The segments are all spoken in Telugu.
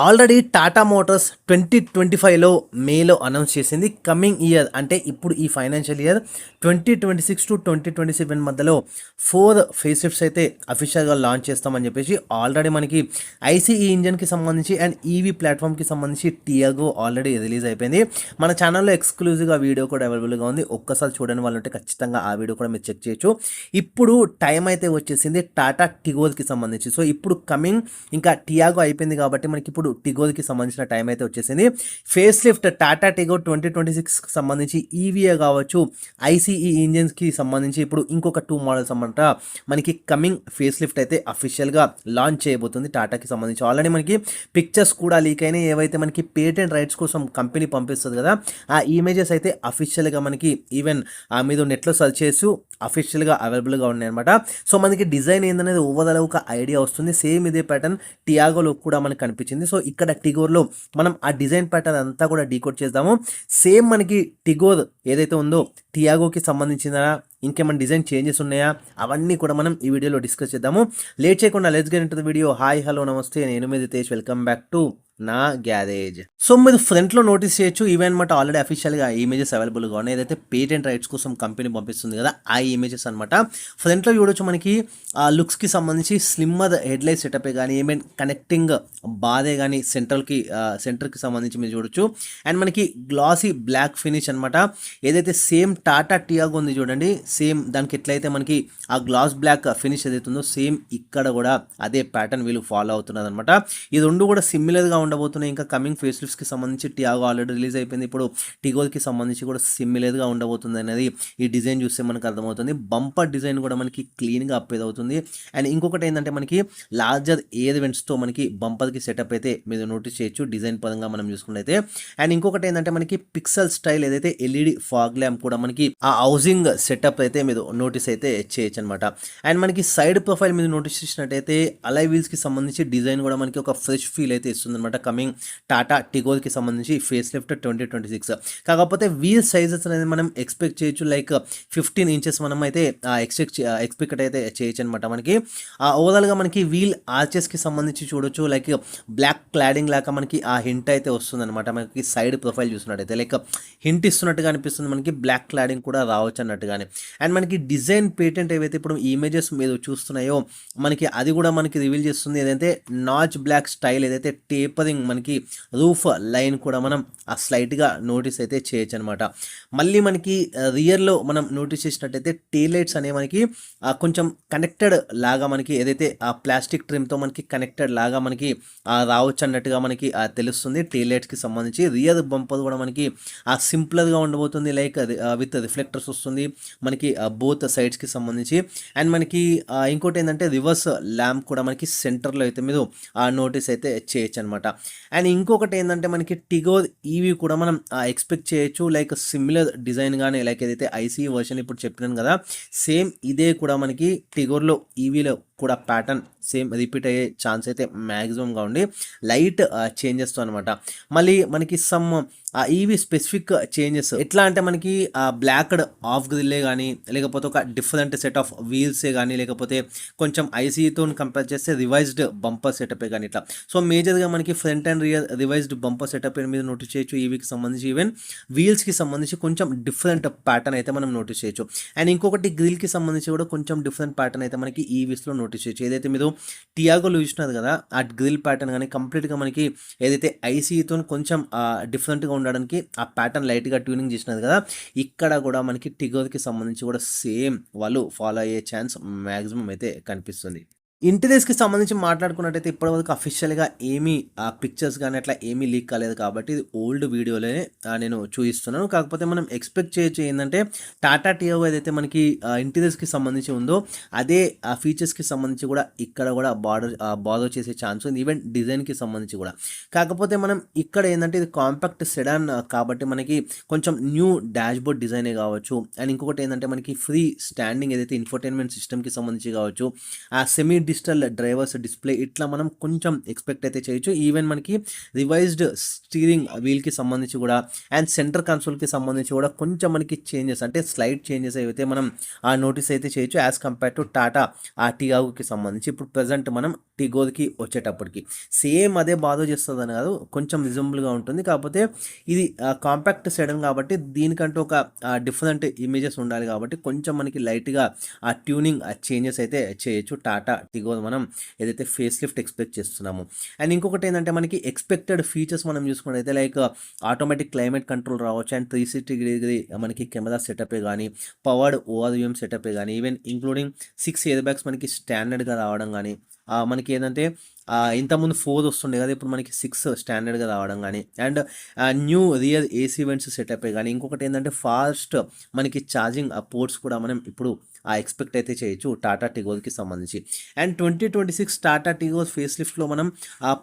ఆల్రెడీ టాటా మోటార్స్ 2025లో మేలో అనౌన్స్ చేసింది. కమింగ్ ఇయర్ అంటే ఇప్పుడు ఈ ఫైనాన్షియల్ ఇయర్ 2026 టు 2027 మధ్యలో 4 ఫేస్ లిఫ్ట్స్ అయితే అఫీషియల్గా లాంచ్ చేస్తామని చెప్పేసి ఆల్రెడీ మనకి ఐసీఈ ఇంజన్కి సంబంధించి అండ్ ఈవీ ప్లాట్ఫామ్కి సంబంధించి టియాగో ఆల్రెడీ రిలీజ్ అయిపోయింది. మన ఛానల్లో ఎక్స్క్లూజివ్గా వీడియో కూడా అవైలబుల్గా ఉంది. ఒక్కసారి చూడని వాళ్ళు ఉంటే ఖచ్చితంగా ఆ వీడియో కూడా మీరు చెక్ చేయొచ్చు. ఇప్పుడు టైం అయితే వచ్చేసింది టాటా టిగోర్కి సంబంధించి. సో ఇప్పుడు కమింగ్ ఇంకా టియాగో అయిపోయింది కాబట్టి మనకి ఇప్పుడు టిగోర్కి సంబంధించిన టైం అయితే వచ్చేసింది. ఫేస్ లిఫ్ట్ టాటా టిగో 2026కి సంబంధించి ఈవీఏ కావచ్చు, ఐసీఈ ఇంజిన్స్కి సంబంధించి ఇప్పుడు ఇంకొక 2 మోడల్స్ అన్నమాట మనకి కమింగ్ ఫేస్ లిఫ్ట్ అయితే అఫీషియల్గా లాంచ్ చేయబోతుంది టాటాకి సంబంధించి. ఆల్రెడీ మనకి పిక్చర్స్ కూడా లీక్ అయినాయి. ఏవైతే మనకి పేటెంట్ రైట్స్ కోసం కంపెనీ పంపిస్తుంది కదా, ఆ ఇమేజెస్ అయితే అఫీషియల్గా మనకి ఈవెన్ మీరు నెట్లో సర్చ్ చేసి అఫీషియల్గా అవైలబుల్గా ఉన్నాయి అనమాట. సో మనకి డిజైన్ ఏందనేది ఓవరాల్ ఒక ఐడియా వస్తుంది. సేమ్ ఇదే ప్యాటర్న్ టియాగోలో కూడా మనకి కనిపించింది. సో ఇక్కడ టిగోర్లో మనం ఆ డిజైన్ ప్యాటర్న్ అంతా కూడా డీకోడ్ చేద్దాము. సేమ్ మనకి టిగోర్ ఏదైతే ఉందో టియాగోకి సంబంధించిన ఇంకేమైనా డిజైన్ చేంజెస్ ఉన్నాయా అవన్నీ కూడా మనం ఈ వీడియోలో డిస్కస్ చేద్దాము. లేట్ చేయకుండా let's get into the video. Hi hello నమస్తే, నేను మీ రితేష్. వెల్కమ్ బ్యాక్ టు నా గ్యారేజ్. సో మీరు ఫ్రంట్లో నోటీస్ చేయొచ్చు, ఇవే అనమాట ఆల్రెడీ అఫీషియల్గా ఇమేజెస్ అవైలబుల్గా ఉన్నాయి. ఏదైతే పేటెంట్ రైట్స్ కోసం కంపెనీ పంపిస్తుంది కదా ఆ ఇమేజెస్ అనమాట. ఫ్రంట్లో చూడొచ్చు మనకి ఆ లుక్స్కి సంబంధించి స్లిమ్మర్ హెడ్లైట్ సెటప్ కానీ ఏమైనా కనెక్టింగ్ బాధే కానీ సెంటర్కి సంబంధించి మీరు చూడొచ్చు. అండ్ మనకి గ్లాసీ బ్లాక్ ఫినిష్ అనమాట. ఏదైతే సేమ్ టాటా టియాగో ఉంది చూడండి, సేమ్ దానికి ఎట్లయితే మనకి ఆ గ్లాస్ బ్లాక్ ఫినిష్ ఏదైతే ఉందో సేమ్ ఇక్కడ కూడా అదే ప్యాటర్న్ వీళ్ళు ఫాలో అవుతున్నారు అనమాట. ఈ రెండు కూడా సిమిలర్గా ఉండబోతున్నాయి. ఇంకా కమింగ్ ఫేస్ లిఫ్ట్స్కి సంబంధించి టియాగో ఆల్రెడీ రిలీజ్ అయిపోయింది. ఇప్పుడు టిగోర్కి సంబంధించి కూడా సిమిలర్గా ఉండబోతుంది అనేది ఈ డిజైన్ చూస్తే మనకు అర్థమవుతుంది. బంపర్ డిజైన్ కూడా మనకి క్లీన్గా అప్పేది అవుతుంది. అండ్ ఇంకొకటి ఏంటంటే మనకి లార్జర్ ఎయిర్ వెంట్స్తో మనకి బంపర్కి సెటప్ అయితే మీరు నోటీస్ చేయొచ్చు డిజైన్ పరంగా మనం చూసుకున్నైతే. అండ్ ఇంకొకటి ఏంటంటే మనకి పిక్సెల్ స్టైల్ ఏదైతే ఎల్ఈడి ఫాగ్ ల్యాంప్ కూడా మనకి ఆ హౌసింగ్ సెటప్ అయితే మీరు నోటీస్ అయితే చేయొచ్చు అనమాట. అండ్ మనకి సైడ్ ప్రొఫైల్ మీద నోటీస్ చేసినట్టయితే అలై వీల్స్కి సంబంధించి డిజైన్ కూడా మనకి ఒక ఫ్రెష్ ఫీల్ అయితే ఇస్తుంది అనమాట కమింగ్ టాటా టిగోర్కి సంబంధించి ఫేస్ లిఫ్ట్ 2026. కాకపోతే వీల్ సైజెస్ అనేది మనం ఎక్స్పెక్ట్ చేయొచ్చు, లైక్ 15 ఇంచెస్ మనం అయితే ఎక్స్పెక్ట్ అయితే చేయొచ్చు అనమాట. మనకి ఓవరాల్గా మనకి వీల్ ఆర్చెస్కి సంబంధించి చూడొచ్చు, లైక్ బ్లాక్ క్లాడింగ్ లాగా మనకి ఆ హింట్ అయితే వస్తుంది అనమాట. మనకి సైడ్ ప్రొఫైల్ చూసినట్టయితే లైక్ హింట్ ఇస్తున్నట్టుగా అనిపిస్తుంది, మనకి బ్లాక్ క్లాడింగ్ కూడా రావచ్చు అన్నట్టుగానే. అండ్ మనకి డిజైన్ పేటెంట్ ఏవైతే ఇప్పుడు ఇమేజెస్ మీరు చూస్తున్నాయో మనకి అది కూడా మనకి రివీల్ చేస్తుంది. ఏదైతే నాచ్ బ్లాక్ స్టైల్ ఏదైతే టేపరింగ్ మనకి రూఫ్ లైన్ కూడా మనం ఆ స్లైట్గా నోటీస్ అయితే చేయొచ్చు అనమాట. మళ్ళీ మనకి రియర్లో మనం నోటీస్ చేసినట్టయితే టేల్ లైట్స్ అనేవి మనకి కొంచెం కనెక్టెడ్ లాగా మనకి ఏదైతే ఆ ప్లాస్టిక్ ట్రిమ్తో మనకి కనెక్టెడ్ లాగా మనకి రావచ్చు అన్నట్టుగా మనకి తెలుస్తుంది. టేల్ లైట్స్కి సంబంధించి రియర్ బంపర్ కూడా మనకి సింపుల్గా ఉండబోతుంది, లైక్ విత్ రిఫ్లెక్టర్స్ వస్తుంది మనకి బోత్ సైడ్స్కి సంబంధించి. అండ్ మనకి ఇంకోటి ఏంటంటే రివర్స్ ల్యాంప్ కూడా మనకి సెంటర్లో అయితే మీరు నోటీస్ అయితే చేయొచ్చు అనమాట. అండ్ ఇంకొకటి ఏంటంటే మనకి టిగోర్ ఈవీ కూడా మనం ఎక్స్పెక్ట్ చేయొచ్చు, లైక్ సిమిలర్ డిజైన్ కానీ లైక్ ఏదైతే ఐసీ వర్షన్ ఇప్పుడు చెప్పినాను కదా సేమ్ ఇదే కూడా మనకి టిగోర్లో ఈవీలో కూడా ప్యాటర్న్ సేమ్ రిపీట్ అయ్యే ఛాన్స్ అయితే మ్యాక్సిమంగా ఉండి లైట్ చేంజెస్తో అనమాట. మళ్ళీ మనకి సమ్ ఈవీ స్పెసిఫిక్ చేంజెస్ ఎట్లా అంటే మనకి బ్లాక్డ్ ఆఫ్ గ్రిల్లే కానీ లేకపోతే ఒక డిఫరెంట్ సెట్ ఆఫ్ వీల్సే కానీ లేకపోతే కొంచెం ఐసీతో కంపేర్ చేస్తే రివైజ్డ్ బంపర్ సెటప్ కానీ ఇట్లా. సో మేజర్గా మనకి front and rear revised bumper setup మీద నోటీస్ చేయొచ్చు. ఈవీకి సంబంధించి ఈవెన్ వీల్స్కి సంబంధించి కొంచెం డిఫరెంట్ ప్యాటర్న్ అయితే మనం నోటీస్ చేయొచ్చు. అండ్ ఇంకొకటి గ్రిల్కి సంబంధించి కూడా కొంచెం డిఫరెంట్ ప్యాటర్న్ అయితే మనకి ఈవీస్లో నోటీస్ చేయొచ్చు. ఏదైతే మీరు టియాగోలో చూసినారు కదా ఆ గ్రిల్ ప్యాటర్న్ కానీ కంప్లీట్గా మనకి ఏదైతే ఐసీతో కొంచెం డిఫరెంట్గా ఉండడానికి ఆ ప్యాటర్న్ లైట్గా ట్యూనింగ్ చేసినది కదా, ఇక్కడ కూడా మనకి టిగోర్కి సంబంధించి కూడా సేమ్ వాళ్ళు ఫాలో అయ్యే ఛాన్స్ మ్యాక్సిమం అయితే కనిపిస్తుంది. ఇంటీరియర్స్కి సంబంధించి మాట్లాడుకున్నట్టయితే ఇప్పటివరకు అఫీషియల్గా ఏమీ పిక్చర్స్ కానీ అట్లా ఏమీ లీక్ కాలేదు కాబట్టి ఇది ఓల్డ్ వీడియోలోనే నేను చూపిస్తున్నాను. కాకపోతే మనం ఎక్స్పెక్ట్ చేయొచ్చు ఏంటంటే టాటా టియాగో ఏదైతే మనకి ఇంటీరియర్స్కి సంబంధించి ఉందో అదే ఆ ఫీచర్స్కి సంబంధించి కూడా ఇక్కడ కూడా బార్డర్ చేసే ఛాన్స్ ఉంది, ఈవెన్ డిజైన్కి సంబంధించి కూడా. కాకపోతే మనం ఇక్కడ ఏంటంటే ఇది కాంపాక్ట్ సెడాన్ కాబట్టి మనకి కొంచెం న్యూ డాష్ బోర్డ్ డిజైనే కావచ్చు. అండ్ ఇంకొకటి ఏంటంటే మనకి ఫ్రీ స్టాండింగ్ ఏదైతే ఇన్ఫోటైన్మెంట్ సిస్టమ్కి సంబంధించి కావచ్చు, ఆ సెమీ డిజిటల్ డ్రైవర్స్ డిస్ప్లే ఇట్లా మనం కొంచెం ఎక్స్పెక్ట్ అయితే చేయొచ్చు. ఈవెన్ మనకి రివైజ్డ్ స్టీరింగ్ వీల్కి సంబంధించి కూడా అండ్ సెంటర్ కన్సోల్కి సంబంధించి కూడా కొంచెం మనకి చేంజెస్ అంటే స్లైడ్ చేంజెస్ అయితే మనం నోటీస్ అయితే చేయొచ్చు యాజ్ కంపేర్ టు టాటా టియాగోకి సంబంధించి. ఇప్పుడు ప్రజెంట్ మనం టిగోర్కి వచ్చేటప్పటికి సేమ్ అదే బాధ చేస్తుందని కాదు, కొంచెం రిజనబుల్గా ఉంటుంది. కాకపోతే ఇది కాంపాక్ట్ సెడన్ కాబట్టి దీనికంటూ ఒక డిఫరెంట్ ఇమేజెస్ ఉండాలి కాబట్టి కొంచెం మనకి లైట్గా ఆ ట్యూనింగ్ చేంజెస్ అయితే చేయొచ్చు టాటా టిగోర్ మనం ఏదైతే ఫేస్ లిఫ్ట్ ఎక్స్పెక్ట్ చేస్తున్నాము. అండ్ ఇంకొకటి ఏంటంటే మనకి ఎక్స్పెక్టెడ్ ఫీచర్స్ మనం చూసుకున్నట్టయితే లైక్ ఆటోమేటిక్ క్లైమేట్ కంట్రోల్ రావచ్చు, అండ్ 360 డిగ్రీ మనకి కెమెరా సెటప్ కానీ, పవర్డ్ ఓఆర్విఎం సెటప్ కానీ, ఈవెన్ ఇంక్లూడింగ్ 6 ఎయిర్ బ్యాగ్స్ మనకి స్టాండర్డ్గా రావడం కానీ, మనకి ఏంటంటే ఇంతకుముందు 4 వస్తుండే కదా, ఇప్పుడు మనకి 6 స్టాండర్డ్గా రావడం కానీ, and new rear AC vents setup కానీ, ఇంకొకటి ఏంటంటే ఫాస్ట్ మనకి ఛార్జింగ్ పోర్ట్స్ కూడా మనం ఇప్పుడు ఎక్స్పెక్ట్ అయితే చేయొచ్చు టాటా టిగోర్కి సంబంధించి. అండ్ 2026 టాటా టిగోర్ ఫేస్ లిఫ్ట్లో మనం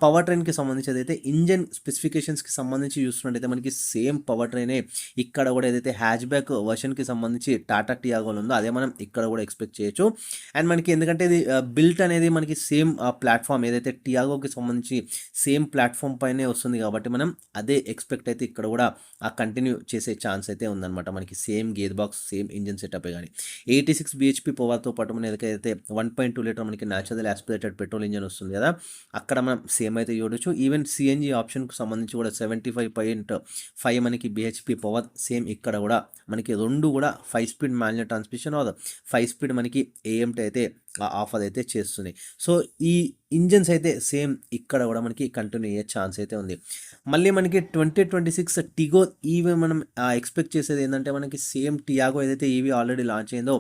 పవర్ ట్రైన్కి సంబంధించి ఏదైతే ఇంజన్ స్పెసిఫికేషన్స్కి సంబంధించి చూస్తున్నట్టయితే మనకి సేమ్ పవర్ ట్రైనే ఇక్కడ కూడా ఏదైతే హ్యాచ్ బ్యాక్ వర్షన్కి సంబంధించి టాటా టియాగోలో ఉందో అదే మనం ఇక్కడ కూడా ఎక్స్పెక్ట్ చేయొచ్చు. అండ్ మనకి ఎందుకంటే ఇది బిల్ట్ అనేది మనకి సేమ్ ప్లాట్ఫామ్ ఏదైతే టియాగోకి సంబంధించి సేమ్ ప్లాట్ఫామ్ పైనే వస్తుంది కాబట్టి మనం అదే ఎక్స్పెక్ట్ అయితే ఇక్కడ కూడా కంటిన్యూ చేసే ఛాన్స్ అయితే ఉందన్నమాట. మనకి same gear box, same engine setup కానీ 86 bhp పవర్తో పాటు మన ఏదైతే 1.2 లీటర్ మనకి న్యాచురల్ యాస్పిరేటెడ్ పెట్రోల్ ఇంజన్ వస్తుంది కదా, అక్కడ మనం సేమ్ అయితే చూడొచ్చు. ఈవెన్ సిఎన్జి ఆప్షన్కి సంబంధించి కూడా 75.5 మనకి bhp పవర్ సేమ్ ఇక్కడ కూడా మనకి రెండు కూడా 5 speed manual transmission or 5 speed మనకి ఏఎంటీ అయితే ఆఫర్ అయితే చేస్తున్నాయి. సో ఈ ఇంజన్స్ అయితే సేమ్ ఇక్కడ కూడా మనకి కంటిన్యూ అయ్యే ఛాన్స్ అయితే ఉంది. మళ్ళీ మనకి 2026 టిగోర్ ఈవీ మనం ఎక్స్పెక్ట్ చేసేది ఏంటంటే మనకి సేమ్ టియాగో ఏదైతే ఈవీ ఆల్రెడీ లాంచ్ అయిందో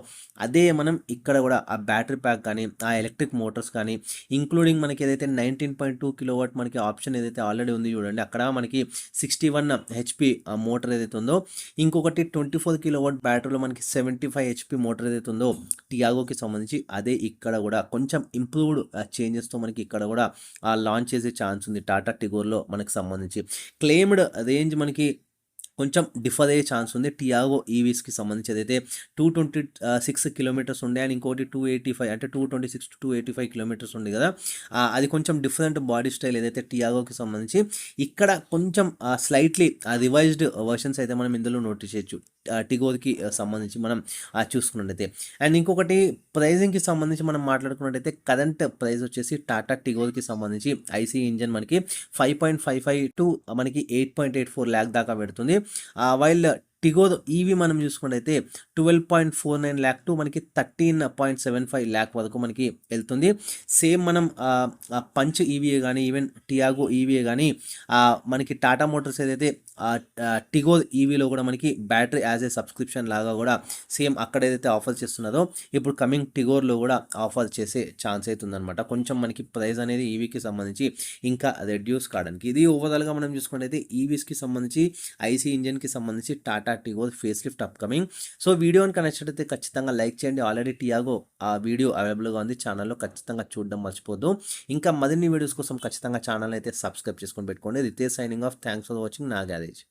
అదే మనం ఇక్కడ కూడా ఆ బ్యాటరీ ప్యాక్ కానీ, ఆ ఎలక్ట్రిక్ మోటార్స్ కానీ, ఇంక్లూడింగ్ మనకి ఏదైతే 19.2 కిలోవాట్ మనకి ఆప్షన్ ఏదైతే ఆల్రెడీ ఉంది చూడండి, అక్కడ మనకి 61 HP మోటార్ ఏదైతే ఉందో, ఇంకొకటి 24 కిలోవాట్ బ్యాటరీలో మనకి 75 HP మోటార్ ఏదైతే ఉందో టియాగోకి సంబంధించి అదే ఇక్కడ కూడా కొంచెం ఇంప్రూవ్డ్ చేంజెస్తో మనకి ఇక్కడ కూడా లాంచ్ చేసే ఛాన్స్ ఉంది టాటా టిగోర్లో మనకి సంబంధించి. క్లెయిమ్డ్ రేంజ్ మనకి కొంచెం డిఫర్ అయ్యే ఛాన్స్ ఉంది టియాగో ఈవీస్కి సంబంధించి ఏదైతే 226 కిలోమీటర్స్ ఉండే, అండ్ ఇంకోటి 285 అంటే 226 to 285 కిలోమీటర్స్ ఉంది కదా, అది కొంచెం డిఫరెంట్ బాడీ స్టైల్ ఏదైతే టియాగోకి సంబంధించి. ఇక్కడ కొంచెం స్లైట్లీ రివైజ్డ్ వర్షన్స్ అయితే మనం ఇందులో నోటీస్ చేయొచ్చు టిగోర్కి సంబంధించి మనం చూసుకున్నట్టయితే. అండ్ ఇంకొకటి ప్రైజింగ్కి సంబంధించి మనం మాట్లాడుకున్నట్టయితే కరెంట్ ప్రైస్ వచ్చేసి టాటా టిగోర్కి సంబంధించి ఐసీ ఇంజన్ మనకి 5.55 to మనకి 8.84 lakh దాకా పెడుతుంది. వైల్ టిగోర్ ఈవీ మనం చూసుకున్నట్టయితే 12.49 lakh టు మనకి 13.75 lakh వరకు మనకి వెళ్తుంది. సేమ్ మనం పంచ్ ఈవీఏ కానీ, ఈవెన్ టియాగో ఈవీఏ కానీ, మనకి టాటా మోటార్స్ ఏదైతే టిగోర్ ఈవీలో కూడా మనకి బ్యాటరీ యాజ్ ఏ సబ్స్క్రిప్షన్ లాగా కూడా సేమ్ అక్కడ ఏదైతే ఆఫర్ చేస్తున్నదో ఇప్పుడు కమింగ్ టిగోర్లో కూడా ఆఫర్ చేసే ఛాన్స్ అవుతుందన్నమాట. కొంచెం మనకి ప్రైస్ అనేది ఈవీకి సంబంధించి ఇంకా రెడ్యూస్ కావడానికి. ఇది ఓవరాల్గా మనం చూసుకున్నట్టయితే ఈవీస్కి సంబంధించి ఐసీ ఇంజన్కి సంబంధించి Tata Tigor face lift upcoming. So వీడియోని నచ్చినట్లయితే ఖచ్చితంగా లైక్ చేయండి. ఆల్రెడీ టియాగో ఆ వీడియో అవైలబుల్గా ఉంది ఛానల్లో, ఖచ్చితంగా చూడడం మర్చిపోద్దు. ఇంకా మరిన్ని వీడియోస్ కోసం ఖచ్చితంగా ఛానల్ అయితే సబ్స్క్రైబ్ చేసుకొని పెట్టుకోండి. Ritesh signing off. Thanks for watching నా గ్యారేజ్.